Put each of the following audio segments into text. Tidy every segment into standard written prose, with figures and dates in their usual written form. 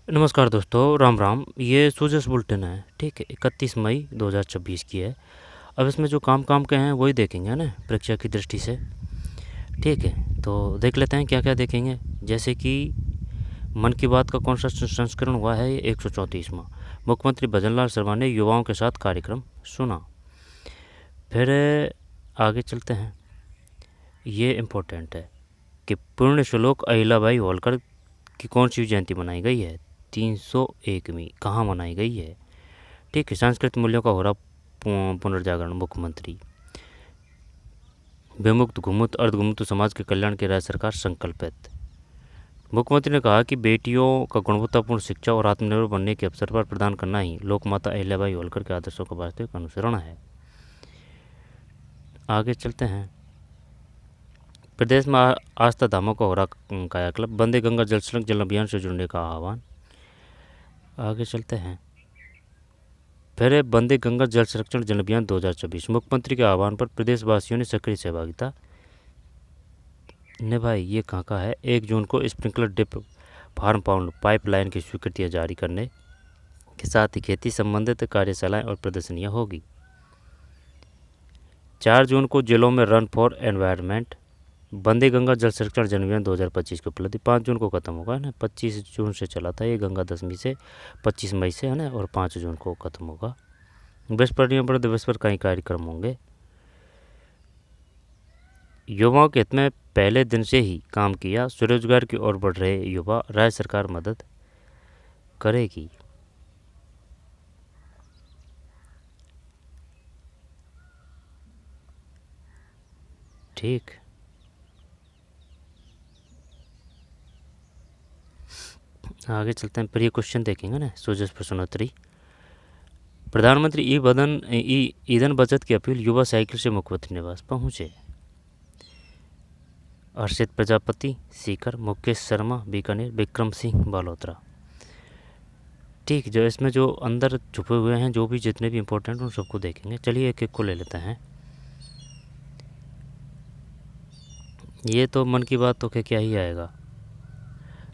नमस्कार दोस्तों, राम राम। ये सूजस बुलेटिन है, ठीक है। 31 मई 2026 की है। अब इसमें जो काम काम के हैं वही देखेंगे ना, परीक्षा की दृष्टि से। ठीक है, तो देख लेते हैं क्या क्या देखेंगे। जैसे कि मन की बात का कौन सा संस्करण हुआ है, ये 134वां। मुख्यमंत्री भजनलाल शर्मा ने युवाओं के साथ कार्यक्रम सुना। फिर आगे चलते हैं। ये इम्पोर्टेंट है कि पूर्ण श्लोक अहिल्याबाई होलकर की कौन सी जयंती मनाई गई है। 301वीं कहाँ मनाई गई है। ठीक है। सांस्कृतिक मूल्यों का हो रहा पुनर्जागरण। मुख्यमंत्री विमुक्त घुमुक्त अर्धघुमुक्त समाज के कल्याण के राज्य सरकार संकल्पित। मुख्यमंत्री ने कहा कि बेटियों का गुणवत्तापूर्ण शिक्षा और आत्मनिर्भर बनने के अवसर पर प्रदान करना ही लोकमाता अहिल्याबाई होलकर के आदर्शों का वास्तविक अनुसरण है। आगे चलते हैं। प्रदेश में आस्था धामों का हो रहा कायाकल्प। वंदे गंगा जल संरक्षण जल अभियान से जुड़ने का आह्वान। आगे चलते हैं। फिर वंदे गंगा जल संरक्षण जल अभियान 2024। मुख्यमंत्री के आह्वान पर प्रदेशवासियों ने सक्रिय सहभागिता निभाई। ये कहाँ का है। 1 जून को sprinkler drip farm pond pipeline की स्वीकृतियाँ जारी करने के साथ ही खेती संबंधित कार्यशालाएं और प्रदर्शनियाँ होगी। 4 जून को जिलों में रन फॉर एनवायरनमेंट वंदे गंगा जल संरक्षण जन अभियान 2025 की उपलब्धि। 5 जून को खत्म होगा, है ना। 25 जून से चला था ये गंगा दशमी से, 25 मई से, है ना, और 5 जून को खत्म होगा। विश्व पर्यावरण दिवस पर कई कार्यक्रम होंगे। युवाओं के हित में पहले दिन से ही काम किया। स्वरोजगार की ओर बढ़ रहे युवा, राज्य सरकार मदद करेगी। ठीक। आगे चलते हैं। प्रिय क्वेश्चन देखेंगे ना, सोजस प्रश्नोत्तरी। प्रधानमंत्री ईंधन बचत की अपील। युवा साइकिल से मुख्यमंत्री निवास पहुंचे। हर्षित प्रजापति सीकर, मुकेश शर्मा बीकानेर, विक्रम सिंह बालोतरा। ठीक। जो इसमें जो अंदर छुपे हुए हैं, जो भी जितने भी इंपॉर्टेंट उन सबको देखेंगे। चलिए एक एक को ले लेते हैं। ये तो मन की बात तो क्या ही आएगा,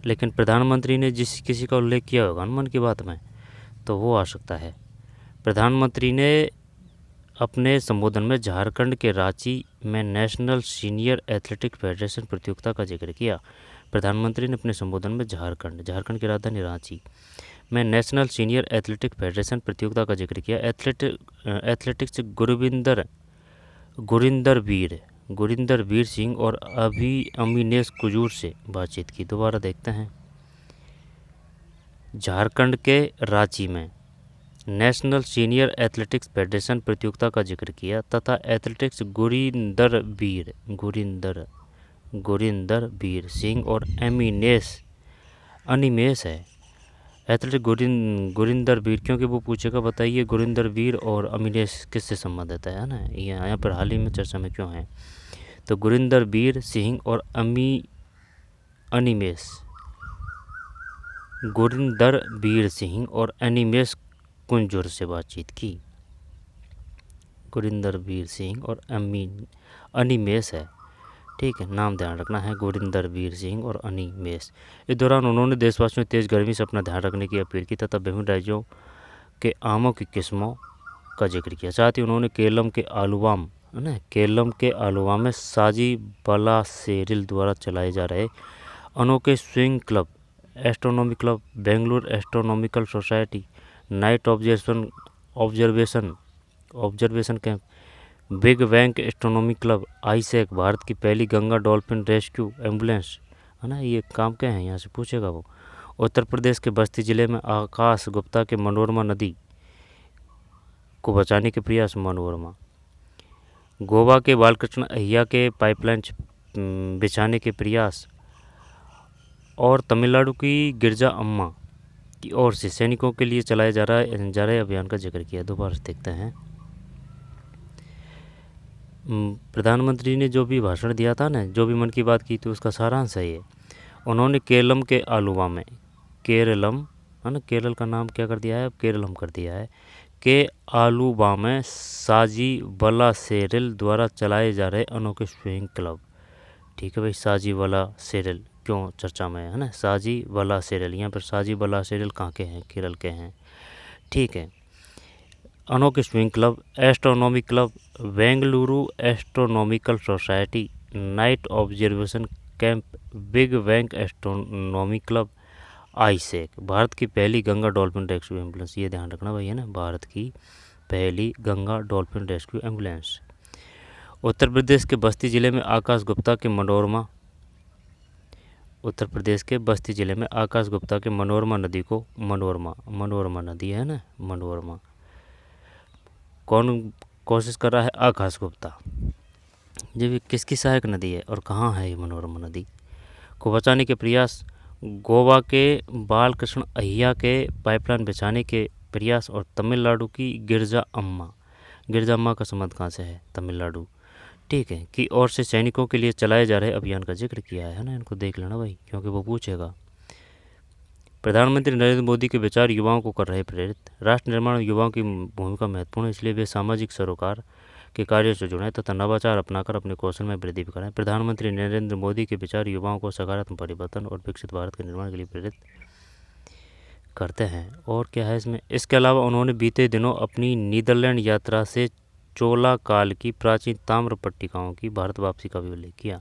लेकिन प्रधानमंत्री ने जिस किसी का उल्लेख किया होगा मन की बात में, तो वो आ सकता है। प्रधानमंत्री ने अपने संबोधन में झारखंड के रांची में नेशनल सीनियर एथलेटिक्स फेडरेशन प्रतियोगिता का जिक्र किया। प्रधानमंत्री ने अपने संबोधन में झारखंड की राजधानी रांची में नेशनल सीनियर एथलेटिक्स फेडरेशन प्रतियोगिता का जिक्र किया। एथलेटिक्स गुरिंदर वीर सिंह और अमीनेश कुजूर से बातचीत की। दोबारा देखते हैं। झारखंड के रांची में नेशनल सीनियर एथलेटिक्स फेडरेशन प्रतियोगिता का जिक्र किया तथा एथलेटिक्स गुरिंदर वीर सिंह और अनिमेश है। एथलेटिक गुरिंदर वीर, क्योंकि वो पूछेगा बताइए गुरिंदर वीर और अमीनेश किससे संबंधित है ना। यहाँ पर हाल ही में चर्चा में क्यों है। तो गुरिंदर वीर सिंह और गुरिंदर वीर सिंह और अनिमेश कुंजूर से बातचीत की। गुरिंदर वीर सिंह और अनिमेश है, ठीक है, नाम ध्यान रखना है, गुरिंदर वीर सिंह और अनिमेश। इस दौरान उन्होंने देशवासियों से तेज़ गर्मी से अपना ध्यान रखने की अपील की तथा विभिन्न राज्यों के आमों की किस्मों का जिक्र किया। साथ ही उन्होंने केरलम के आलुवा में साजी बलासेरिल द्वारा चलाए जा रहे अनोखे swing club, astronomy club, Bengaluru astronomical society, night observation camp, big bang astronomy club, आईसेक, भारत की पहली गंगा डॉल्फिन रेस्क्यू एम्बुलेंस, है ना, ये काम क्या है यहाँ से पूछेगा वो। उत्तर प्रदेश के बस्ती जिले में आकाश गुप्ता के मनोरमा नदी को बचाने के प्रयास। गोवा के बालकृष्ण अय्या के पाइपलाइन बिछाने के प्रयास। और तमिलनाडु की गिरजा अम्मा की ओर से सैनिकों के लिए चलाए जा रहे अभियान का जिक्र किया। दोबारा देखते हैं। प्रधानमंत्री ने जो भी भाषण दिया था ना, जो भी मन की बात की थी, उसका सारांश है ये। उन्होंने केरलम के आलुवा में, केरलम है ना, केरल का नाम क्या कर दिया है, अब केरलम कर दिया है, के आलुवा में साजी बलासेरिल द्वारा चलाए जा रहे अनोखे स्विंग क्लब। ठीक है भाई, साजी बलासेरिल क्यों चर्चा में है ना। साजी बला सीरियल, यहाँ पर साजी बला सीरियल कहाँ के हैं, केरल के हैं, ठीक है। अनोखी swimming club, astronomy club, Bengaluru astronomical society, night observation camp, big bang astronomy club, आईसेक, भारत की पहली गंगा डॉल्फिन रेस्क्यू एम्बुलेंस, ये ध्यान रखना भाई है ना, भारत की पहली Ganga dolphin rescue ambulance. Uttar Pradesh के बस्ती जिले में आकाश गुप्ता के मनोरमा, उत्तर प्रदेश के बस्ती जिले में आकाश गुप्ता के मनोरमा नदी को, मनोरमा नदी है ना, मनोरमा, कौन कोशिश कर रहा है, आकाश गुप्ता। ये भी किसकी सहायक नदी है और कहाँ है ये मनोरमा नदी को बचाने के प्रयास, गोवा के बालकृष्ण अय्या के पाइपलाइन बिछाने के प्रयास, और तमिलनाडु की गिरजा अम्मा का संबंध कहाँ से है, तमिलनाडु, ठीक है, की ओर से सैनिकों के लिए चलाए जा रहे अभियान का जिक्र किया है ना, इनको देख लेना भाई क्योंकि वो पूछेगा। प्रधानमंत्री नरेंद्र मोदी के विचार युवाओं को कर रहे प्रेरित, राष्ट्र निर्माण में युवाओं की भूमिका महत्वपूर्ण है, इसलिए वे सामाजिक सरोकार के कार्यों से जुड़ें तथा नवाचार अपनाकर अपने कौशल में वृद्धि भी करें। प्रधानमंत्री नरेंद्र मोदी के विचार युवाओं को सकारात्मक परिवर्तन और विकसित भारत के निर्माण के लिए प्रेरित करते हैं। और क्या है इसमें, इसके अलावा उन्होंने बीते दिनों अपनी नीदरलैंड यात्रा से चोला काल की प्राचीन ताम्र पट्टिकाओं की भारत वापसी का भी उल्लेख किया।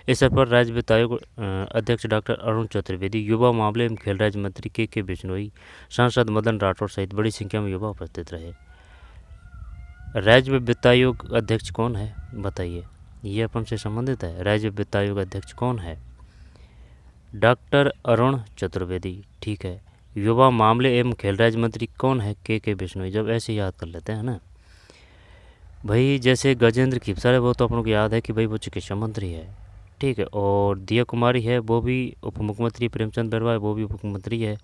इस अवसर पर राज्य वित्त आयोग अध्यक्ष डॉक्टर अरुण चतुर्वेदी, युवा मामले एवं खेल राज्य मंत्री के बिश्नोई, सांसद मदन राठौड़ सहित बड़ी संख्या में युवा उपस्थित रहे। राज्य वित्त आयोग अध्यक्ष कौन है बताइए, ये अपन से संबंधित है। राज्य वित्त आयोग अध्यक्ष कौन है, डॉक्टर अरुण चतुर्वेदी, ठीक है। युवा मामले एवं खेल राज्य मंत्री कौन है, के बिश्नोई। जब ऐसे याद कर लेते हैं ना भाई, जैसे गजेंद्र खीपसार है वो तो अपन को याद है कि भाई वो चिकित्सा मंत्री है, ठीक है, और दिया कुमारी है वो भी उप मुख्यमंत्री, प्रेमचंद बैरवा है वो भी उप मुख्यमंत्री है,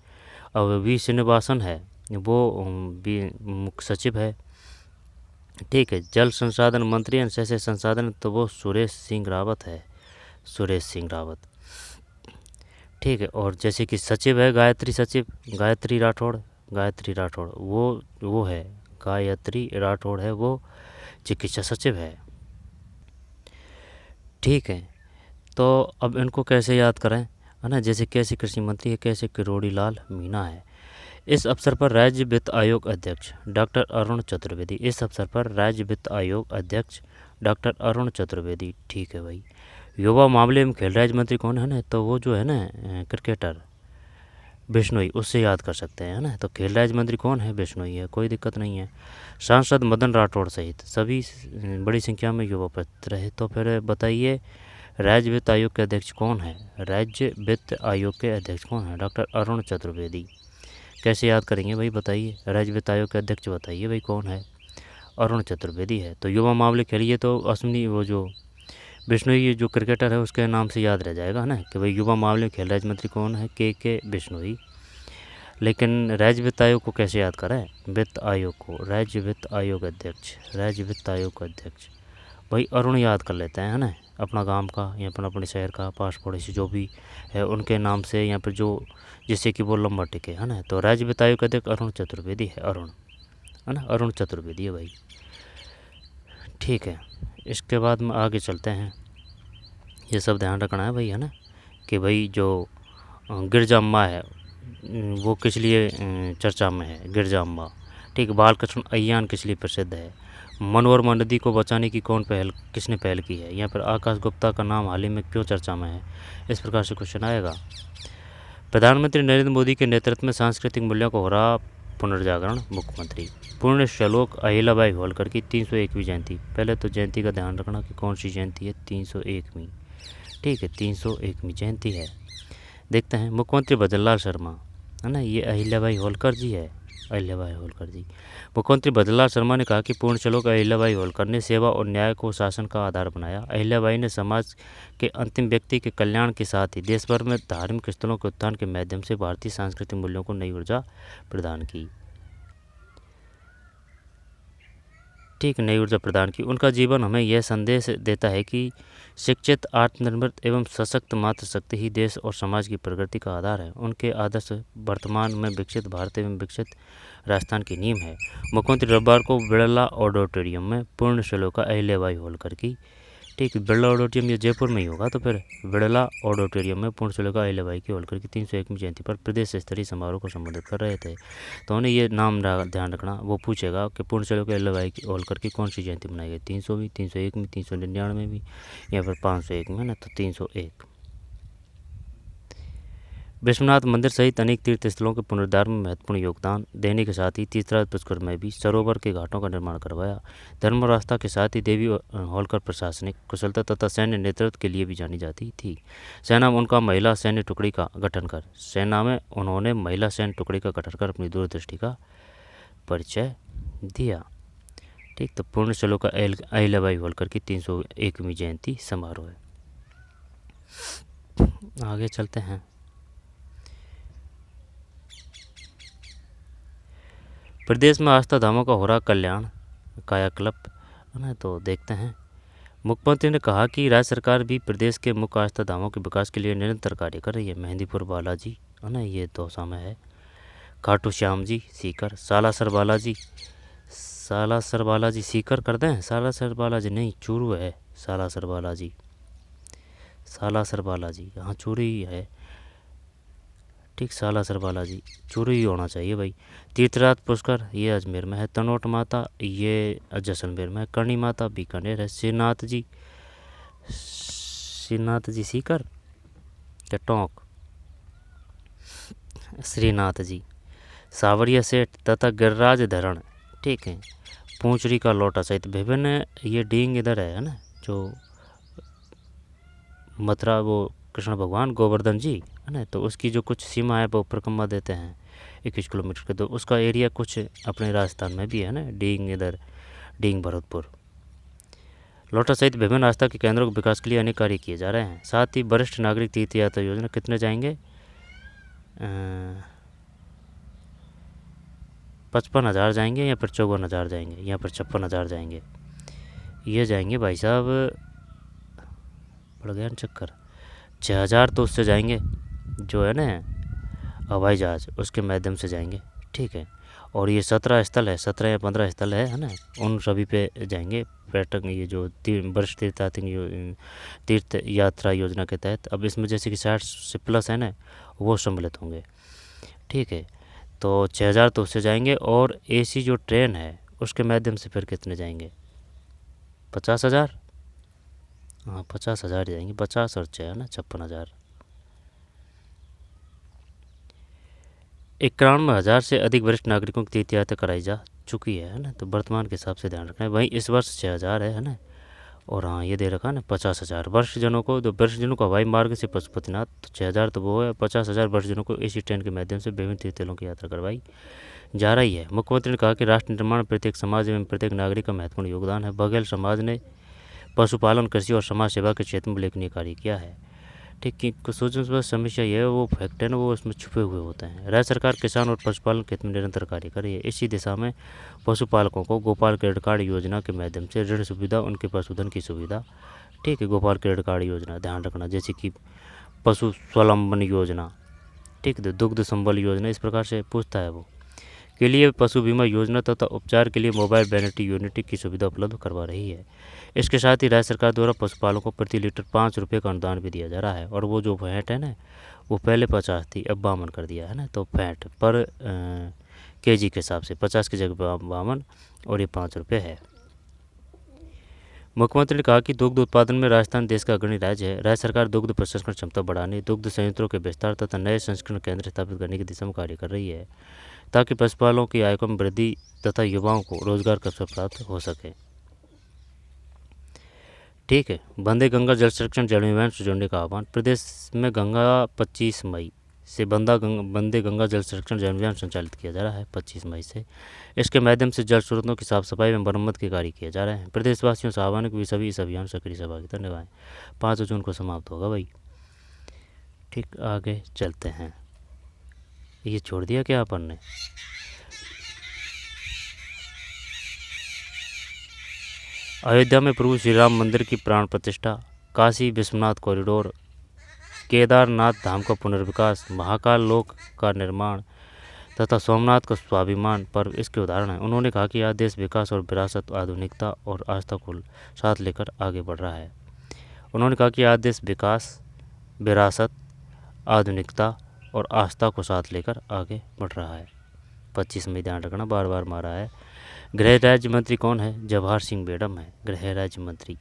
और वी श्रीनिवासन है वो भी मुख्य सचिव है, ठीक है। जल संसाधन मंत्री एवं शहरी संसाधन तो वो सुरेश सिंह रावत है, सुरेश सिंह रावत, ठीक है। और जैसे कि सचिव है गायत्री राठौड़ वो है, गायत्री राठौड़ है वो चिकित्सा सचिव है, ठीक है। तो अब इनको कैसे याद करें है ना, जैसे कैसे कृषि मंत्री है, कैसे किरोड़ी लाल मीणा है। इस अवसर पर राज्य वित्त आयोग अध्यक्ष डॉक्टर अरुण चतुर्वेदी, इस अवसर पर राज्य वित्त आयोग अध्यक्ष डॉक्टर अरुण चतुर्वेदी, ठीक है भाई। युवा मामले में खेल राज्य मंत्री कौन है ना, तो वो जो है ना क्रिकेटर बिश्नोई, उससे याद कर सकते हैं ना। तो खेल राज्य मंत्री कौन है, बिश्नोई है, कोई दिक्कत नहीं है। सांसद मदन राठौड़ सहित सभी बड़ी संख्या में युवा उपस्थित रहे। तो फिर बताइए राज्य वित्त आयोग के अध्यक्ष कौन है, राज्य वित्त आयोग के अध्यक्ष कौन है, डॉक्टर अरुण चतुर्वेदी। कैसे याद करेंगे भाई बताइए, राज्य वित्त आयोग के अध्यक्ष बताइए भाई कौन है, अरुण चतुर्वेदी है। तो युवा मामले खेलिए तो अश्विनी वो जो बिश्नोई जो क्रिकेटर है उसके नाम से याद रह जाएगा ना कि भाई युवा मामले खेल राज्य मंत्री कौन है, के बिश्नोई। लेकिन राज्य वित्त आयोग को कैसे याद करें, वित्त आयोग को, राज्य वित्त आयोग अध्यक्ष, राज्य वित्त आयोग का अध्यक्ष भाई अरुण याद कर लेते हैं है ना, अपना गांव का या अपने शहर का, पास पड़ोसी जो भी है उनके नाम से यहाँ पर जो जिससे कि वो लंबा टिके है ना। तो राज्य वित्त आयोग का अध्यक्ष अरुण चतुर्वेदी है, अरुण है ना, अरुण चतुर्वेदी है भाई, ठीक है। इसके बाद में आगे चलते हैं, ये सब ध्यान रखना है भाई है ना कि भाई जो गिरजा अम्मा है वो किस लिए चर्चा में है, गिरजा अम्मा, ठीक। बालकृष्ण अय्यान किस लिए प्रसिद्ध है, मनोरमा नदी को बचाने की किसने पहल की है, यहाँ पर आकाश गुप्ता का नाम हाल ही में क्यों चर्चा में है, इस प्रकार से क्वेश्चन आएगा। प्रधानमंत्री नरेंद्र मोदी के नेतृत्व में सांस्कृतिक मूल्यों को हो रहा पुनर्जागरण, मुख्यमंत्री। पूर्ण श्लोक अहिल्याबाई होलकर की 301वीं जयंती, पहले तो जयंती का ध्यान रखना कि कौन सी जयंती है, 301वीं, ठीक है, 301वीं जयंती है। देखते हैं, मुख्यमंत्री भजनलाल शर्मा है ना, ये अहिल्याबाई होलकर जी है, अहिल्याबाई होलकर जी। मुख्यमंत्री भजनलाल शर्मा ने कहा कि पूर्ण श्लोक अहिल्याबाई होलकर ने सेवा और न्याय को शासन का आधार बनाया। अहिल्याबाई ने समाज के अंतिम व्यक्ति के कल्याण के साथ ही देश भर में धार्मिक स्थलों के उत्थान के माध्यम से भारतीय सांस्कृतिक मूल्यों को नई ऊर्जा प्रदान की, ठीक, नई ऊर्जा प्रदान की। उनका जीवन हमें यह संदेश देता है कि शिक्षित, आत्मनिर्भर एवं सशक्त मातृशक्ति ही देश और समाज की प्रगति का आधार है। उनके आदर्श वर्तमान में विकसित भारत एवं विकसित राजस्थान की नींव है। मुख्यमंत्री रविवार को बिड़ला ऑडिटोरियम में पूर्ण श्लोका अहिल्याबाई होलकर की ठीक, बिरला ऑडिटोरियम ये जयपुर में ही होगा, तो फिर बिरला ऑडिटोरियम में पूर्ण चलो का अहिल्याबाई की होलकर की 301वीं जयंती पर प्रदेश स्तरीय समारोह को संबोधित कर रहे थे। तो उन्हें ये नाम ध्यान रखना, वो पूछेगा कि पूर्ण चलो के अहिल्याबाई की होलकर की कौन सी जयंती मनाई गई, 300वीं, 301वीं, 399वीं या फिर 501 में ना, तो 301। विश्वनाथ मंदिर सहित अनेक तीर्थ स्थलों के पुनरुद्धार में महत्वपूर्ण योगदान देने के साथ ही तीर्थराज पुष्कर में भी सरोवर के घाटों का निर्माण करवाया। धर्म रास्ता के साथ ही देवी होलकर प्रशासनिक कुशलता तथा सैन्य नेतृत्व के लिए भी जानी जाती थी। सेना में उनका महिला सैन्य टुकड़ी का गठन कर सेना में उन्होंने महिला सैन्य टुकड़ी का गठन कर अपनी दूरदृष्टि का परिचय दिया। ठीक, तो पूर्ण चलो का अहिल्याबाई होलकर की 301वीं जयंती समारोह है। आगे चलते हैं। प्रदेश में आस्था धामों का हो रहा कल्याण, कायाकल्प है ना, तो देखते हैं। मुख्यमंत्री ने कहा कि राज्य सरकार भी प्रदेश के मुख्य आस्था धामों के विकास के लिए निरंतर कार्य कर रही है। मेहंदीपुर बालाजी है ना, ये दौसा में है। खाटू श्याम जी सीकर, सालासर बालाजी सीकर कर दें, सालासर बालाजी नहीं, चूरू है सालासर बालाजी यहाँ चूरू ही है। ठीक, सालासर बालाजी चूरू ही होना चाहिए भाई। तीर्थराज पुष्कर ये अजमेर में है। तनोट माता ये जैसलमेर में है। करणी माता बीकानेर है। श्रीनाथ जी सीकर या टोंक, श्रीनाथ जी। सावरिया सेठ तथा गिरिराज धरण, ठीक है। पूंचरी का लोटा सहित विभिन्न ये डींग इधर है ना, जो मथुरा वो कृष्ण भगवान गोवर्धन जी है ना, तो उसकी जो कुछ सीमा है वो परिक्रमा देते हैं 21 किलोमीटर के, तो उसका एरिया कुछ अपने राजस्थान में भी है ना, डींग इधर डींग भरतपुर। लोटा सहित विभिन्न आस्था के केंद्रों के विकास के लिए अनेक कार्य किए जा रहे हैं। साथ ही वरिष्ठ नागरिक तीर्थ यात्रा योजना कितने जाएंगे, 55,000 जाएंगे या फिर 54,000 जाएंगे या फिर 56,000 जाएंगे, ये जाएंगे भाई साहब, पड़ गया ना चक्कर। 6,000 तो उससे जाएंगे जो है ना हवाई जहाज़, उसके माध्यम से जाएंगे, ठीक है। और ये 17 स्थल है, 17 या 15 स्थल है ना, उन सभी पे जाएंगे पर्यटक, ये जो वर्ष तीर्थ यात्रा योजना के तहत। अब इसमें जैसे कि 60 से प्लस है ना, वो सम्मिलित होंगे, ठीक है। तो 6,000 तो उससे जाएंगे, और AC जो ट्रेन है उसके माध्यम से फिर कितने जाएंगे, 50,000, हाँ 50,000 जाएंगे, 50 और 6 है ना 56,000। 91,000 से अधिक वरिष्ठ नागरिकों की तीर्थ यात्रा कराई जा चुकी है ना, तो वर्तमान के हिसाब से ध्यान रखना है। वहीं इस वर्ष 6,000 है ना, और हाँ ये दे रखा है ना 50,000 वर्षजनों को, तो वर्षजनों को हवाई मार्ग से पशुपतिनाथ, तो 6,000 तो वो है। 50,000 वर्षजनों को AC ट्रेन के माध्यम से विभिन्न तीर्थस्थलों की यात्रा करवाई जा रही है। मुख्यमंत्री ने कहा कि राष्ट्र निर्माण में प्रत्येक समाज एवं प्रत्येक नागरिक का महत्वपूर्ण योगदान है। बघेल समाज ने पशुपालन, कृषि और समाज सेवा के क्षेत्र में उल्लेखनीय कार्य किया है। ठीक, कि कुछ सोचने समस्या यह है, वो फैक्ट है ना, वो उसमें छुपे हुए होते हैं। राज्य सरकार किसान और पशुपालन क्षेत्र में निरंतर कार्य कर रही है। इसी दिशा में पशुपालकों को गोपाल क्रेडिट कार्ड योजना के माध्यम से ऋण सुविधा, उनके पशुधन की सुविधा, ठीक है। गोपाल क्रेडिट कार्ड योजना ध्यान रखना, जैसे कि पशु स्वावलंबन योजना, ठीक है, दुग्ध संबल योजना, इस प्रकार से पूछता है वो के लिए पशु बीमा योजना तथा उपचार के लिए मोबाइल वेटरनरी यूनिट की सुविधा उपलब्ध करवा रही है। इसके साथ ही राज्य सरकार द्वारा पशुपालकों को प्रति लीटर 5 रुपये का अनुदान भी दिया जा रहा है। और वो जो फैट है ना, वो पहले 50 थी, अब 52 कर दिया है ना, तो फैट पर केजी के हिसाब से 50 की जगह 52 और ये 5 रुपये है। मुख्यमंत्री ने कहा कि दुग्ध उत्पादन में राजस्थान देश का अग्रणी राज्य है। राज्य सरकार दुग्ध प्रसंस्करण क्षमता बढ़ाने, दुग्ध संयंत्रों के विस्तार तथा नए संस्करण केंद्र स्थापित करने की दिशा में कार्य कर रही है, ताकि पशुपालकों की आय में वृद्धि तथा युवाओं को रोजगार का अवसर प्राप्त हो सके। ठीक है, वंदे गंगा जल संरक्षण जल अभियान से जोड़ने का आह्वान। प्रदेश में गंगा 25 मई से वंदे गंगा जल संरक्षण जल अभियान संचालित किया जा रहा है, 25 मई से। इसके माध्यम से जल स्रोतों की साफ सफाई एवं मरम्मत के कार्य किए जा रहे हैं। प्रदेशवासियों से आह्वान है कि सभी इस अभियान में सक्रिय सहभागिता निभाएं। 5 जून को समाप्त होगा भाई। ठीक, आगे चलते हैं। ये छोड़ दिया क्या अपन ने? अयोध्या में प्रभु श्री राम मंदिर की प्राण प्रतिष्ठा, काशी विश्वनाथ कॉरिडोर, केदारनाथ धाम का पुनर्विकास, महाकाल लोक का निर्माण तथा सोमनाथ का स्वाभिमान पर्व इसके उदाहरण हैं। उन्होंने कहा कि यह देश विकास और विरासत, आधुनिकता और आस्था को साथ लेकर आगे बढ़ रहा है। उन्होंने कहा कि आज देश विकास, विरासत, आधुनिकता और आस्था को साथ लेकर आगे बढ़ रहा है। 25 मई ध्यान रखना, बार बार मारा है। गृह राज्य मंत्री कौन है? जवाहर सिंह बेडम है गृह राज्य मंत्री।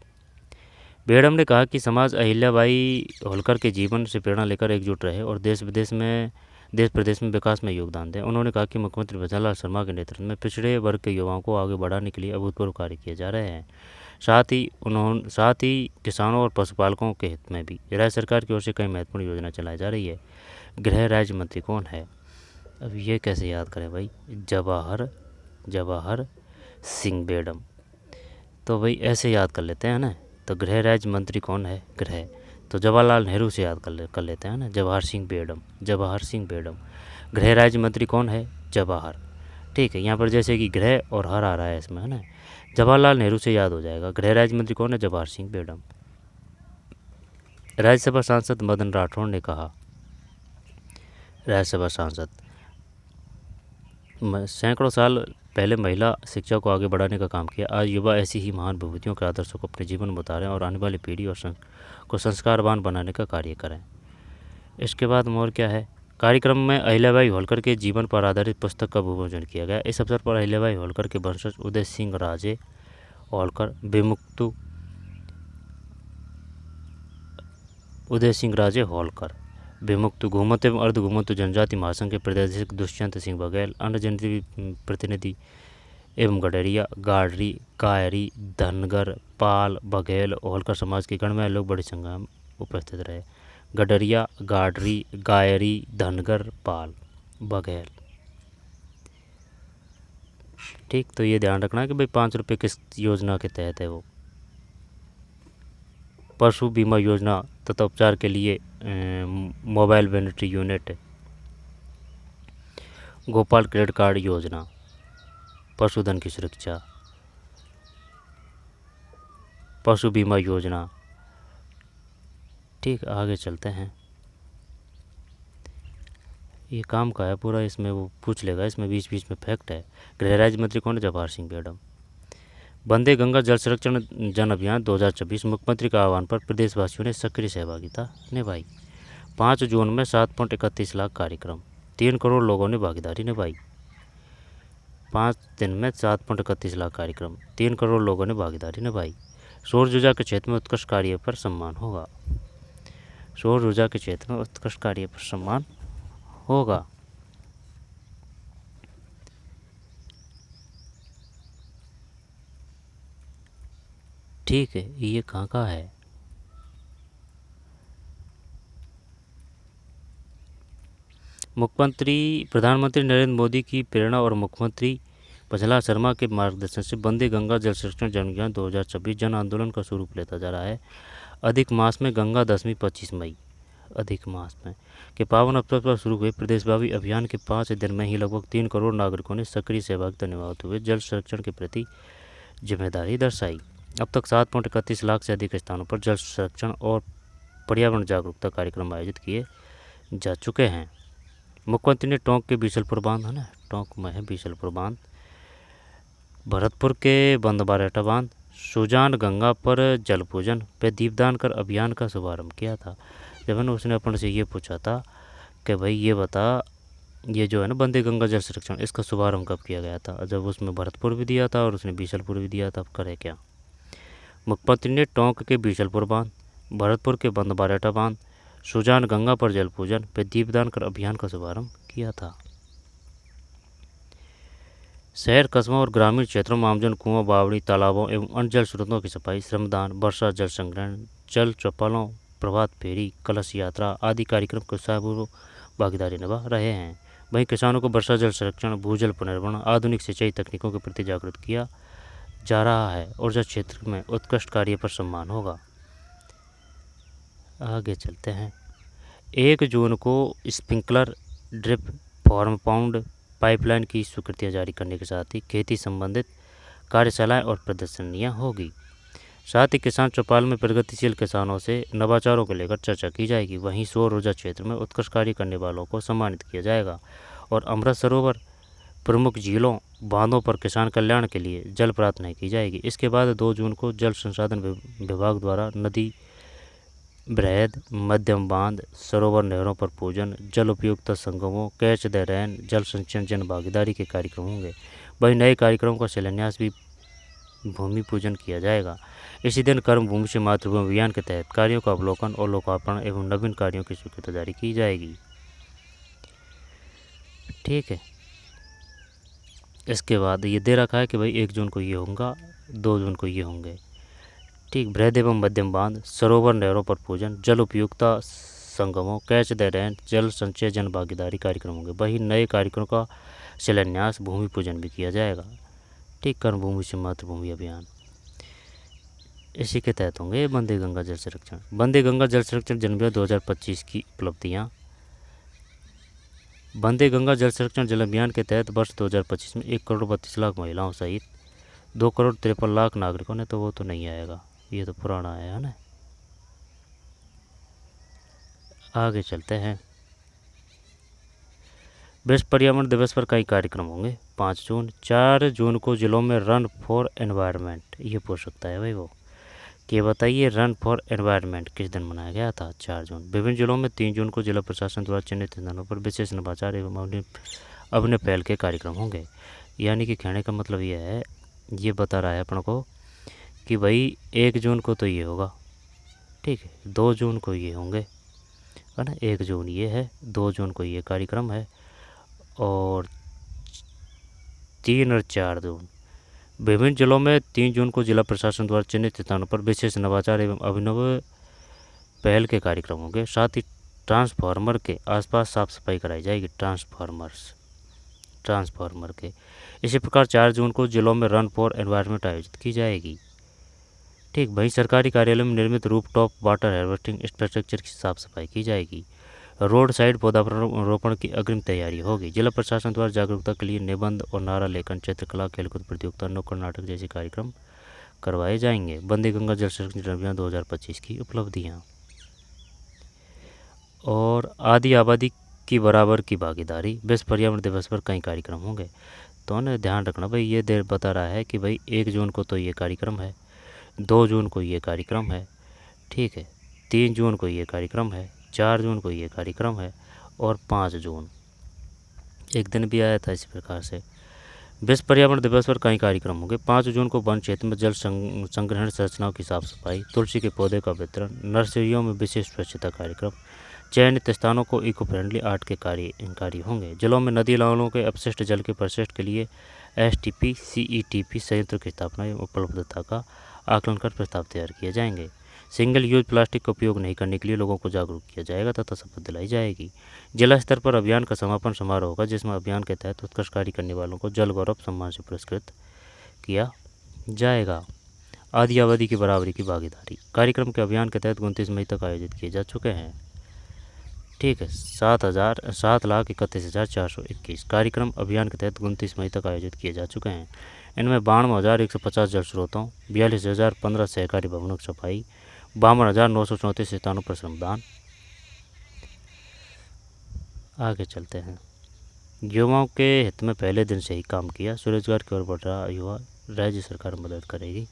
बेडम ने कहा कि समाज अहिल्याबाई होलकर के जीवन से प्रेरणा लेकर एकजुट रहे और देश प्रदेश में विकास में योगदान दें। उन्होंने कहा कि मुख्यमंत्री भजनलाल शर्मा के नेतृत्व में पिछड़े वर्ग के युवाओं को आगे बढ़ाने के लिए अभूतपूर्व कार्य किए जा रहे हैं। साथ ही किसानों और पशुपालकों के हित में भी राज्य सरकार की ओर से कई महत्वपूर्ण योजना चलाई जा रही है। गृह राज्य मंत्री कौन है? अब ये कैसे याद करें भाई? जवाहर सिंह बेडम। तो भाई ऐसे याद कर लेते हैं ना। तो गृह राज्य मंत्री कौन है? गृह, तो जवाहरलाल नेहरू से याद कर लेते हैं ना, जवाहर सिंह बेडम। गृह राज्य मंत्री कौन है? जवाहर। ठीक है, यहाँ पर जैसे कि गृह और हर आ रहा है इसमें, है ना, जवाहरलाल नेहरू से याद हो जाएगा। गृह राज्य मंत्री कौन है? जवाहर सिंह बेडम। राज्यसभा सांसद मदन राठौड़ ने कहा, राज्यसभा सांसद, सैकड़ों साल पहले महिला शिक्षा को आगे बढ़ाने का काम किया। आज युवा ऐसी ही महान विभूतियों के आदर्शों को अपने जीवन में उतारें और आने वाली पीढ़ी को संस्कारवान बनाने का कार्य करें। इसके बाद और क्या है? कार्यक्रम में अहिल्याबाई होलकर के जीवन पर आधारित पुस्तक का विमोचन किया गया। इस अवसर पर अहिल्याबाई होलकर के वंशज उदय सिंह राजे होलकर, विमुक्त घुमंतु एवं अर्धघुमंतु जनजाति महासंघ के प्रदेशाध्यक्ष दुष्यंत सिंह बघेल, अन्य जनजातीय प्रतिनिधि एवं गडरिया, गायरी, धनगर, पाल, बघेल, होलकर समाज के गणमान्य लोग बड़ी संख्या में उपस्थित रहे। गडरिया, गायरी, धनगर, पाल, बघेल। ठीक, तो ये ध्यान रखना कि भाई 5 रुपये किस योजना के तहत है वो? पशु बीमा योजना तथा उपचार के लिए mobile veterinary unit, Gopal credit card योजना, पशुधन की सुरक्षा, पशु बीमा योजना। ठीक, आगे चलते हैं। ये काम का है पूरा, इसमें वो पूछ लेगा, इसमें बीच बीच में फैक्ट है। गृह राज्य मंत्री कौन है? जवाहर सिंह बेडम। वंदे गंगा जल संरक्षण जन अभियान 2024 मुख्यमंत्री का आह्वान पर प्रदेशवासियों ने सक्रिय सहभागिता निभाई। 5 जून में 7.31 लाख कार्यक्रम, 3 करोड़ लोगों ने भागीदारी निभाई। 5 दिन में 7.31 लाख कार्यक्रम, 3 करोड़ लोगों ने भागीदारी निभाई। सौर ऊर्जा के क्षेत्र में उत्कृष्ट कार्य पर सम्मान होगा। सौर ऊर्जा के क्षेत्र में उत्कृष्ट कार्य पर सम्मान होगा। ठीक है, ये कहाँ का है? प्रधानमंत्री नरेंद्र मोदी की प्रेरणा और मुख्यमंत्री भजनलाल शर्मा के मार्गदर्शन से वंदे गंगा जल संरक्षण जन अभियान 2024 जन आंदोलन का स्वरूप लेता जा रहा है। अधिक मास में गंगा दशमी 25 मई अधिक मास में के पावन अवसर पर शुरू हुए प्रदेशव्यापी अभियान के 5 दिन में ही लगभग 3 करोड़ नागरिकों ने सक्रिय सहभागिता निभाते हुए जल संरक्षण के प्रति जिम्मेदारी दर्शाई। अब तक 7.31 लाख से अधिक स्थानों पर जल संरक्षण और पर्यावरण जागरूकता कार्यक्रम आयोजित किए जा चुके हैं। मुख्यमंत्री ने टोंक के बीसलपुर बांध, है ना, टोंक में है बीसलपुर बांध, भरतपुर के बंदबारेटा बांध, सुजान गंगा पर जल पूजन पे दीपदान कर अभियान का शुभारंभ किया था। जब उसने अपन से ये पूछा था कि भाई ये बता, ये जो है ना वंदे गंगा जल संरक्षण, इसका शुभारंभ कब किया गया था? जब उसमें भरतपुर भी दिया था और उसने बीसलपुर भी दिया था। अब करे क्या? मुख्यमंत्री ने टोंक के बीसलपुर बांध, भरतपुर के बंदबारेटा बांध, सुजान गंगा पर जल पूजन पे दीपदान कर अभियान का शुभारंभ किया था। शहर, कस्बों और ग्रामीण क्षेत्रों में आमजन कुआं, बावड़ी, तालाबों एवं अन्य जल स्रोतों की सफाई, श्रमदान, वर्षा जल संग्रहण, जल चौपालों, प्रभात फेरी, कलश यात्रा आदि कार्यक्रम को उत्साहपूर्वक भागीदारी निभा रहे हैं। वहीं किसानों को वर्षा जल संरक्षण, भूजल पुनर्भरण, आधुनिक सिंचाई तकनीकों के प्रति जागरूक किया जा रहा है और जल क्षेत्र में उत्कृष्ट कार्य पर सम्मान होगा। आगे चलते हैं। 1 जून को sprinkler, drip, form pound pipeline की स्वीकृतियाँ जारी करने के साथ ही खेती संबंधित कार्यशालाएं और प्रदर्शनियाँ होगी। साथ ही किसान चौपाल में प्रगतिशील किसानों से नवाचारों को लेकर चर्चा की जाएगी। वहीं सौर ऊर्जा क्षेत्र में उत्कृष्ट कार्य करने वालों को सम्मानित किया जाएगा और अमृत सरोवर, प्रमुख झीलों, बांधों पर किसान कल्याण के लिए जल प्रार्थना की जाएगी। इसके बाद 2 जून को जल संसाधन विभाग द्वारा नदी बृहद मध्यम बांध, सरोवर, नहरों पर पूजन, जल उपयुक्तता संगमों, कैच द रैन, जल संचयन, जन भागीदारी के कार्यक्रम होंगे। वहीं नए कार्यक्रमों का शिलान्यास भी भूमि पूजन किया जाएगा। इसी दिन कर्म भूमि से मातृभूमि अभियान के तहत कार्यों का अवलोकन और लोकार्पण एवं नवीन कार्यों की स्वीकृति जारी की जाएगी। ठीक है, इसके बाद ये दे रखा है कि भाई 1 जून को ये होगा, 2 जून को ये होंगे। ठीक, बृहद एवं मध्यम बांध, सरोवर, नहरों पर पूजन, जल उपयुक्तता संगमों, कैच द रैन, जल संचय, जन भागीदारी कार्यक्रम होंगे। वहीं नए कार्यक्रमों का शिलान्यास भूमि पूजन भी किया जाएगा। ठीक, कर्म भूमि से मातृभूमि अभियान इसी के तहत होंगे। वंदे गंगा जल संरक्षण, वंदे गंगा जल संरक्षण जनवरी 2025 की उपलब्धियाँ। वंदे गंगा जल संरक्षण जल अभियान के तहत वर्ष 2025 में 1,32,00,000 महिलाओं सहित 2,53,00,000 नागरिकों ने, तो वो तो नहीं आएगा, ये तो पुराना है ना। आगे चलते हैं। विश्व पर्यावरण दिवस पर कई कार्यक्रम होंगे। 5 जून, 4 जून को जिलों में रन फॉर एनवायरनमेंट, ये पूछ सकता है भाई वो कि बताइए रन फॉर एनवायरनमेंट किस दिन मनाया गया था। 4 जून। विभिन्न जिलों में 3 जून को जिला प्रशासन द्वारा चिन्हित स्थानों पर विशेष नवाचार एवं अपने पहल के कार्यक्रम होंगे। यानी कि कहने का मतलब ये है, ये बता रहा है अपन को कि भाई 1 जून को तो ये होगा, ठीक है, 2 जून को ये होंगे, है ना। 1 जून ये है, 2 जून को ये कार्यक्रम है, और 3 और 4 जून विभिन्न जिलों में 3 जून को जिला प्रशासन द्वारा चिन्हित स्थानों पर विशेष नवाचार एवं अभिनव पहल के कार्यक्रम होंगे। साथ ही ट्रांसफार्मर के आसपास साफ सफाई कराई जाएगी। ट्रांसफार्मर के इसी प्रकार 4 जून को जिलों में रन फॉर एनवायरनमेंट आयोजित की जाएगी। ठीक, वहीं सरकारी कार्यालय में निर्मित रूफटॉप वाटर हार्वेस्टिंग इंफ्रास्ट्रक्चर की साफ सफाई की जाएगी। रोड साइड पौधारोपण की अग्रिम तैयारी होगी। जिला प्रशासन द्वारा जागरूकता के लिए निबंध और नारा लेखन, चित्रकला, खेलकूद प्रतियोगिता, नुक्कड़ नाटक जैसे कार्यक्रम करवाए जाएंगे। वंदे गंगा जल संरक्षण अभियान 2025 की उपलब्धियाँ। और आदि आबादी की बराबर की भागीदारी, विश्व पर्यावरण दिवस पर कई कार्यक्रम होंगे। तो ना ध्यान रखना भाई, ये देर बता रहा है कि भाई 1 जून को तो ये कार्यक्रम है, 2 जून को ये कार्यक्रम है, ठीक है, 3 जून को ये कार्यक्रम है, 4 जून को ये कार्यक्रम है, और 5 जून एक दिन भी आया था इसी प्रकार से। विश्व पर्यावरण दिवस पर कई कार्यक्रम होंगे। 5 जून को वन क्षेत्र में जल संग्रहण संरचनाओं की साफ सफाई, तुलसी के पौधे का वितरण, नर्सरियों में विशेष स्वच्छता कार्यक्रम, चयनित स्थानों को इको फ्रेंडली आर्ट के कार्य होंगे। जिलों में नदी नालों के अपशिष्ट जल के परिशिष्ट के लिए STP CETP संयंत्र की स्थापना एवं उपलब्धता का आकलन कर प्रस्ताव तैयार किए जाएंगे। सिंगल यूज प्लास्टिक का उपयोग नहीं करने के लिए लोगों को जागरूक किया जाएगा तथा शपथ दिलाई जाएगी। जिला स्तर पर अभियान का समापन समारोह होगा, जिसमें अभियान के तहत उत्कृष्ट कार्य करने वालों को जल गौरव सम्मान से पुरस्कृत किया जाएगा। आदि आबादी की बराबरी की भागीदारी कार्यक्रम के अभियान के तहत 29 मई तक आयोजित किए जा चुके हैं। ठीक है, 7,31,421 कार्यक्रम अभियान के तहत 29 मई तक आयोजित किए जा चुके हैं। इनमें 92,150 जल स्रोतों, 42,015 सहकारी भवनों की सफाई, 52,934 स्थानों पर श्रमदान। आगे चलते हैं। युवाओं के हित में पहले दिन से ही काम किया, स्वरोजगार की ओर बढ़ रहा युवा, राज्य सरकार मदद करेगी।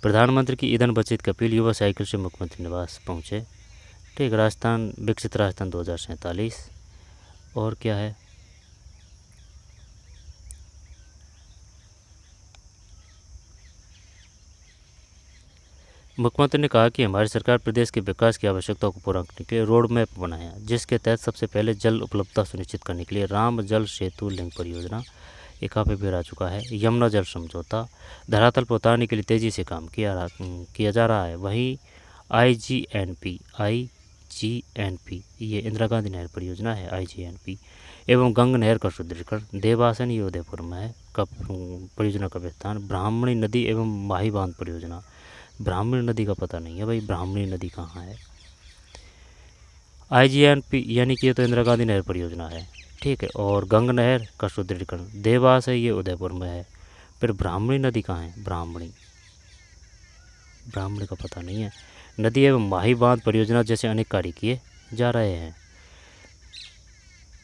प्रधानमंत्री की ईंधन बचत की अपील, युवा साइकिल से मुख्यमंत्री निवास पहुँचे। ठीक, राजस्थान विकसित राजस्थान 2047। और क्या है, मुख्यमंत्री ने कहा कि हमारी सरकार प्रदेश के विकास की आवश्यकताओं को पूरा करने के लिए रोड मैप बनाया, जिसके तहत सबसे पहले जल उपलब्धता सुनिश्चित करने के लिए राम जल सेतु लिंक परियोजना एक काफ़ी बेर आ चुका है। यमुना जल समझौता धरातल पर उतारने के लिए तेज़ी से काम किया जा रहा है। वहीं IGNP ये इंदिरा गांधी नहर परियोजना है, IGNP एवं गंग नहर का शुद्धिकरण देवासन, ये उदयपुर में है। परियोजना का विस्तार ब्राह्मणी नदी एवं माही बांध परियोजना, ब्राह्मणी नदी का पता नहीं है भाई, ब्राह्मणी नदी कहाँ है। IGNP यानी कि ये तो इंदिरा गांधी नहर परियोजना है, ठीक है। और गंग नहर का शुद्धिकरण देवास है, ये उदयपुर में है। फिर ब्राह्मणी नदी कहाँ है, ब्राह्मणी का पता नहीं है। नदी एवं माही बांध परियोजना जैसे अनेक कार्य किए जा रहे हैं।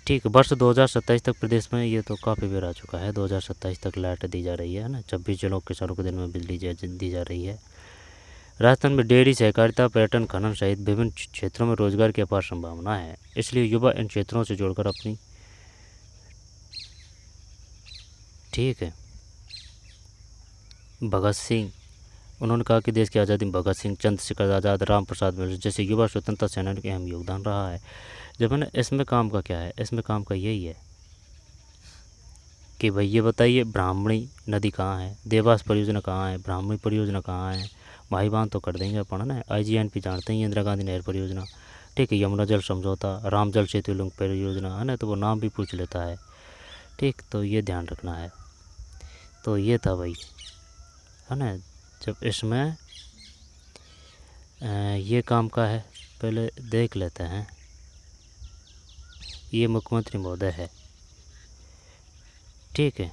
ठीक, वर्ष 2027 तक प्रदेश में, ये तो काफ़ी बेर आ चुका है, 2027 तक लाइट दी जा रही है ना। 26 जिलों किसानों को दिन में बिजली दी जा रही है। राजस्थान में डेयरी, सहकारिता, पर्यटन, खनन सहित विभिन्न क्षेत्रों में रोजगार की अपार संभावना है। इसलिए युवा इन क्षेत्रों से जोड़कर अपनी, ठीक है। भगत सिंह, उन्होंने कहा कि देश की आज़ादी में भगत सिंह, चंद्रशेखर आज़ाद, राम प्रसाद मिश्र जैसे युवा स्वतंत्रता सेनानियों का अहम योगदान रहा है। जब है ना, इसमें काम का क्या है, इसमें काम का यही है कि भाई ये बताइए ब्राह्मणी नदी कहाँ है, देवास परियोजना कहाँ है, ब्राह्मणी परियोजना कहाँ है। भाई बांध तो कर देंगे अपन, है ना। IGNP जानते हैं, इंदिरा गांधी नहर परियोजना, ठीक है। यमुना जल समझौता, राम जल सेतु लिंक परियोजना, है ना, तो वो नाम भी पूछ लेता है, ठीक। तो ये ध्यान रखना है। तो ये था भाई, है ना। जब इसमें ये काम का है, पहले देख लेते हैं। ये मुख्यमंत्री महोदय है, ठीक है।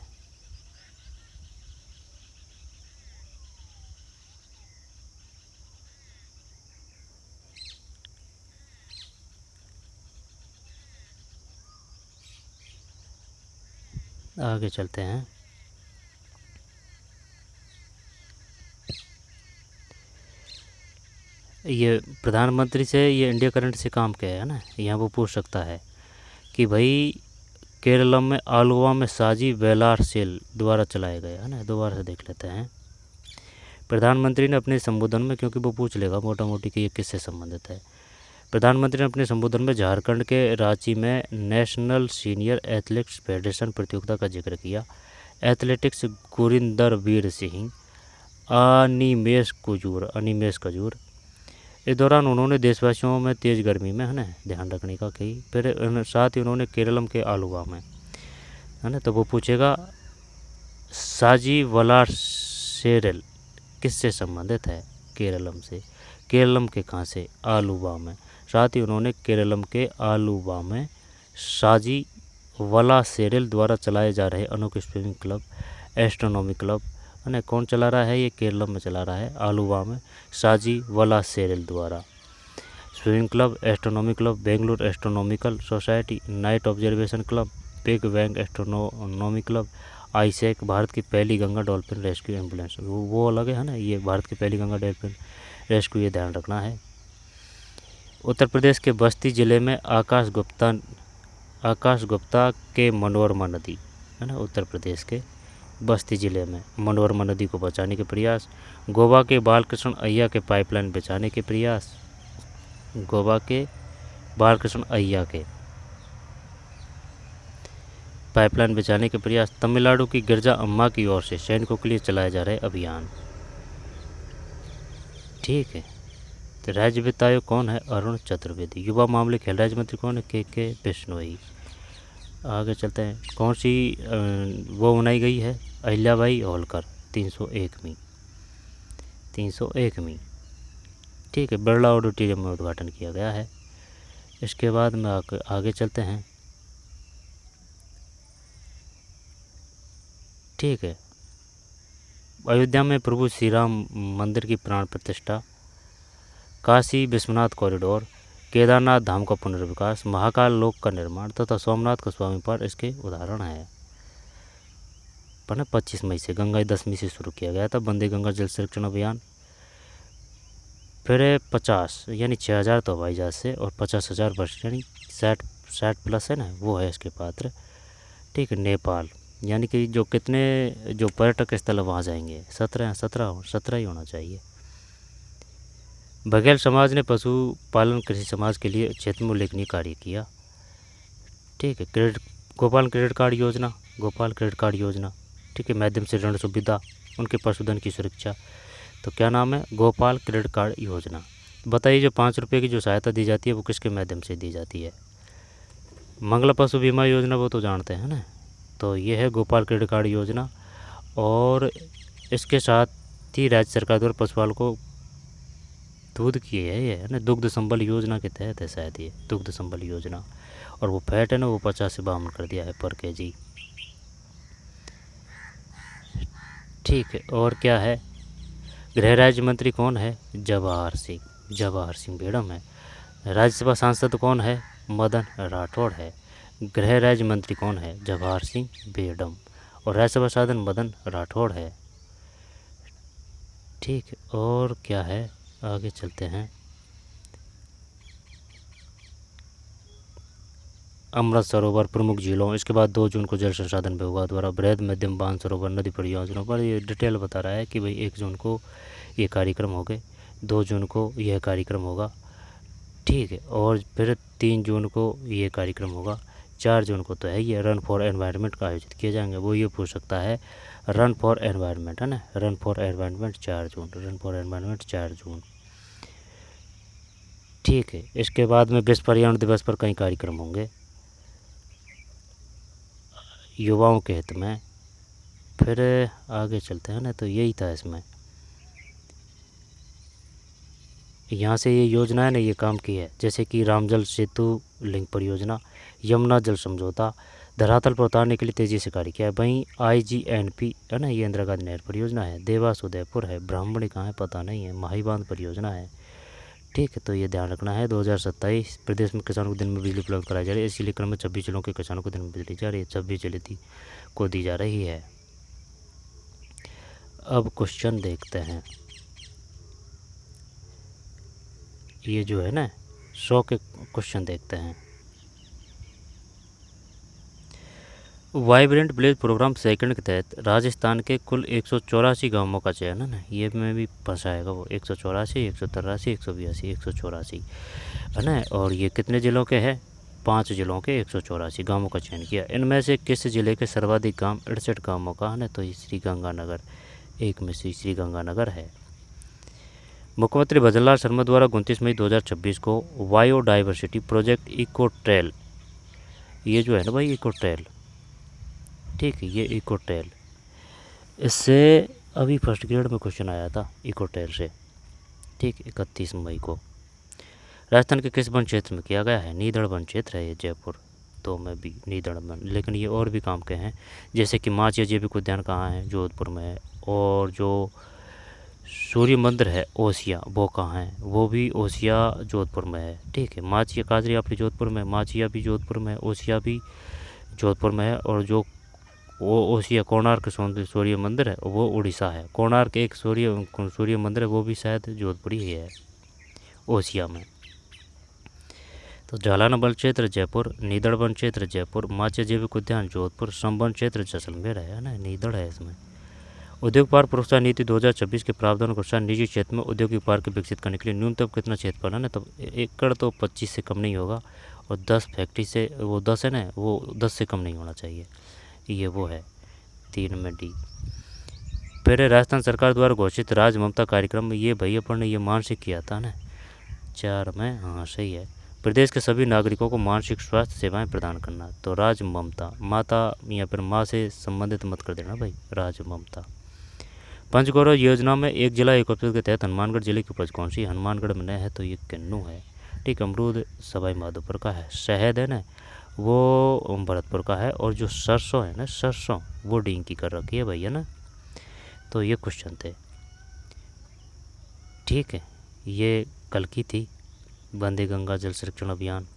आगे चलते हैं। ये प्रधानमंत्री से, ये इंडिया करंट से काम क्या है ना, यहाँ वो पूछ सकता है कि भाई केरलम में आलुवा में साजी वेलार सेल द्वारा चलाए गए, है ना। दोबारा से देख लेते हैं। प्रधानमंत्री ने अपने संबोधन में, क्योंकि वो पूछ लेगा मोटा मोटी कि ये किससे संबंधित है। प्रधानमंत्री ने अपने संबोधन में झारखंड के रांची में नेशनल सीनियर एथलेटिक्स फेडरेशन प्रतियोगिता का जिक्र किया। एथलेटिक्स गुरिंदर वीर सिंह, अनिमेश कजूर। इस दौरान उन्होंने देशवासियों में तेज़ गर्मी में, है ना, ध्यान रखने का कही। फिर साथ ही उन्होंने केरलम के आलुवा में, है ना, तो वो पूछेगा साजी वलार सेरल किससे संबंधित है, केरलम से। केरलम के कहाँ से, आलुवा में। साथ ही उन्होंने केरलम के आलुवा में साजी वला सेरल द्वारा चलाए जा रहे अनोखे स्विमिंग क्लब, एस्ट्रोनॉमी क्लब, है ना, कौन चला रहा है, ये केरलम में चला रहा है, आलुवा में साजी वला सेरल द्वारा। Swimming club, astronomy club, Bengaluru astronomical society, night observation club, big bang astronomy club, आईसेक, भारत की पहली गंगा डॉल्फिन रेस्क्यू एम्बुलेंस, वो अलग है ना, ये भारत की पहली गंगा डॉल्फिन रेस्क्यू, ये ध्यान रखना है। उत्तर प्रदेश के बस्ती जिले में आकाश गुप्ता के मनोरमा नदी, है ना, उत्तर प्रदेश के बस्ती जिले में मनोरमा नदी को बचाने के प्रयास। गोवा के बालकृष्ण अय्या के पाइपलाइन बचाने के प्रयास, गोवा के बालकृष्ण अय्या के पाइपलाइन बचाने के प्रयास। तमिलनाडु की गिरजा अम्मा की ओर से सैनिकों के लिए चलाए जा रहे अभियान, ठीक है। तो राज्य वित्त आयोग कौन है, अरुण चतुर्वेदी। युवा मामले खेल राज्य मंत्री कौन है, के बिश्नोई। आगे चलते हैं। कौन सी वो बनाई गई है, अहिल्याबाई होलकर, 301वीं, ठीक है। बिरला ऑडिटोरियम में उद्घाटन किया गया है। इसके बाद में आगे चलते हैं, ठीक है। अयोध्या में प्रभु श्री राम मंदिर की प्राण प्रतिष्ठा, काशी विश्वनाथ कॉरिडोर, केदारनाथ धाम का पुनर्विकास, महाकाल लोक का निर्माण तथा सोमनाथ का स्वामी पर इसके उदाहरण है। पर 25 मई से गंगा दशमी से शुरू किया गया था वंदे गंगा जल संरक्षण अभियान। फिर 50 यानी 6000 तो हवाई जहाज से, और 50,000 वर्ष यानी 60 प्लस है ना, वो है इसके पात्र, ठीक है। नेपाल, यानी कि जो पर्यटक स्थल वहाँ जाएंगे, 17 ही होना चाहिए। बघेल समाज ने पशुपालन कृषि समाज के लिए क्षेत्र में उल्लेखनीय कार्य किया, ठीक है। गोपाल क्रेडिट कार्ड योजना, ठीक है, माध्यम से ऋण सुविधा, उनके पशुधन की सुरक्षा। तो क्या नाम है, गोपाल क्रेडिट कार्ड योजना। बताइए जो 5 रुपये की जो सहायता दी जाती है वो किसके माध्यम से दी जाती है। मंगला पशु बीमा योजना, वो तो जानते हैं ना। तो ये है गोपाल क्रेडिट कार्ड योजना, और इसके साथ ही राज्य सरकार द्वारा पशुपालकों को दूध की है ना, दुग्ध संबल योजना के तहत है शायद ये, दुग्ध संबल योजना। और वो फैट है ना, वो 50 से 52 कर दिया है पर केजी, ठीक है। और क्या है, गृह राज्य मंत्री कौन है, जवाहर सिंह बेगम है। राज्यसभा सांसद कौन है, मदन राठौड़ है। गृह राज्य मंत्री कौन है, जवाहर सिंह बेगम, और राज्यसभा सांसद मदन राठौड़ है, ठीक है, और क्या है, आगे चलते हैं। अमृत सरोवर प्रमुख झीलों, इसके बाद 2 जून को जल संसाधन विभाग द्वारा बृहद मध्यम बांध सरोवर नदी परियोजनाओं पर ये डिटेल बता रहा है कि भाई 1 जून को ये कार्यक्रम हो गए, 2 जून को यह कार्यक्रम होगा, ठीक है, और फिर 3 जून को ये कार्यक्रम होगा, 4 जून को तो है ये रन फॉर एनवायरनमेंट का आयोजित किए जाएंगे। वो ये पूछ सकता है रन फॉर एनवायरनमेंट, है ना, run for environment 4 June, run for environment 4 जून, ठीक है। इसके बाद में विश्व पर्यावरण दिवस पर कई कार्यक्रम होंगे युवाओं के हित में। फिर आगे चलते हैं ना, तो यही था इसमें, यहाँ से ये योजना है ना, ये काम की है, जैसे कि रामजल सेतु लिंक परियोजना, यमुना जल समझौता, धरातल पर उतारने के लिए तेज़ी से कार्य किया है। वहीं IGNP है ना, ये इंदिरा गांधी नहर परियोजना है, देवास उदयपुर है, ब्राह्मणी कहाँ है पता नहीं है, माही बांध परियोजना है, ठीक है। तो ये ध्यान रखना है। 2027 प्रदेश में किसानों को दिन में बिजली उपलब्ध कराई जा रही है, इसीलिए क्रम में 26 जिलों के किसानों को दिन में बिजली जा रही है, 26 जिले को दी जा रही है। अब क्वेश्चन देखते हैं, ये जो है ना 100 के क्वेश्चन देखते हैं। वाइब्रेंट विलेज प्रोग्राम सेकंड के तहत राजस्थान के कुल 184 गांवों का चयन है ना, ये में भी फंसाएगा वो, 184, 183, 182, 184 है ना। और ये कितने ज़िलों के हैं, 5 जिलों के 184 गांवों का चयन किया। इनमें से किस ज़िले के सर्वाधिक गांव 68 गांवों का है ना, तो ये श्रीगंगानगर, एक में से श्रीगंगानगर है। मुख्यमंत्री भजनलाल शर्मा द्वारा 29 मई 2026 को बायोडाइवर्सिटी प्रोजेक्ट इको ट्रेल, ये जो है ना भाई इको ट्रेल, ठीक है, ये इको ट्रेल, इससे अभी फर्स्ट ग्रेड में क्वेश्चन आया था इको ट्रेल से, ठीक, 31 मई को। राजस्थान के किस वन क्षेत्र में किया गया है, नीदड़ वन क्षेत्र है ये जयपुर, तो मैं भी नीदड़ वन, लेकिन ये और भी काम के हैं, जैसे कि माच या जैविक उद्यान कहाँ है, जोधपुर में है, और जो सूर्य मंदिर है ओसिया वो कहाँ है, वो भी ओसिया जोधपुर में है, ठीक है। माचिया काजरी आपकी जोधपुर में, माचिया भी जोधपुर में, ओसिया भी जोधपुर में है, और जो वो ओसिया कोणार्क सूर्य मंदिर है वो उड़ीसा है। कोणार्क एक सूर्य मंदिर है, वो भी शायद जोधपुर ही है ओसिया में। तो झालाना वन क्षेत्र जयपुर, नीदड़ वन क्षेत्र जयपुर, माचिया जैविक उद्यान जोधपुर, संबन क्षेत्र जैसलमेर है ना, नीदड़ है इसमें। उद्योग पार्क प्रोत्साहन नीति 2026 के प्रावधानों के अनुसार निजी क्षेत्र में औद्योगिक पार्क विकसित करने के लिए न्यूनतम कितना क्षेत्रफल है ना, तो एकड़ तो 25 से कम नहीं होगा, और 10 फैक्ट्री से वो 10 है ना, वो 10 से कम नहीं होना चाहिए, ये वो है 3 में डी। फिर राजस्थान सरकार द्वारा घोषित राज ममता कार्यक्रम में ये भैया अपन ने ये मानसिक किया था ना, 4 में, हाँ सही है, प्रदेश के सभी नागरिकों को मानसिक स्वास्थ्य सेवाएं प्रदान करना। तो राज ममता, माता या फिर माँ से संबंधित मत कर देना भाई, राज ममता। पंचगौरव योजना में एक जिला एक उपज के तहत हनुमानगढ़ जिले की उपज कौन सी, हनुमानगढ़ में है तो ये किन्नू है, ठीक। अमरूद सवाई माधोपुर का है, शहद है ना वो भरतपुर का है, और जो सरसों है ना, सरसों वो डींग की कर रखी है भैया ना। तो ये क्वेश्चन थे, ठीक है, ये कल की थी वंदे गंगा जल संरक्षण अभियान।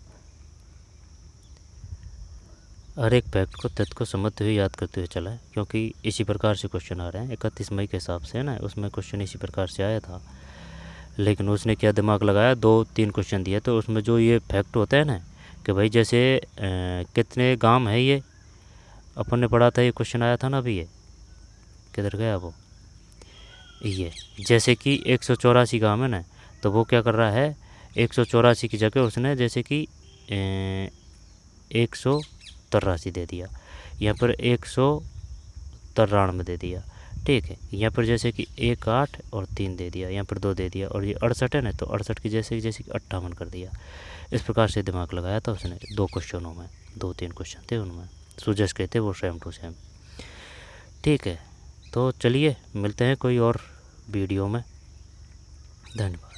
हर एक फैक्ट को तथ्य को समझते हुए याद करते हुए चला है, क्योंकि इसी प्रकार से क्वेश्चन आ रहे हैं 31 मई के हिसाब से, है ना, उसमें क्वेश्चन इसी प्रकार से आया था। लेकिन उसने क्या दिमाग लगाया, 2-3 क्वेश्चन दिए, तो उसमें जो ये फैक्ट होता है ना कि भाई जैसे कितने गांव है, ये अपन ने पढ़ा था, ये क्वेश्चन आया था ना अभी, ये किधर गया वो, ये जैसे कि 184 गांव है ना, तो वो क्या कर रहा है, 184 की जगह उसने जैसे कि 183 दे दिया, यहाँ पर 193 दे दिया, ठीक है। यहाँ पर जैसे कि 1 8 और 3 दे दिया, यहाँ पर 2 दे दिया, और ये 68 है ना, तो 68 की जैसे कि 58 कर दिया। इस प्रकार से दिमाग लगाया था उसने 2 क्वेश्चनों में, 2-3 क्वेश्चन थे उनमें, सूजस के थे वो सेम टू सेम, ठीक है। तो चलिए मिलते हैं कोई और वीडियो में, धन्यवाद।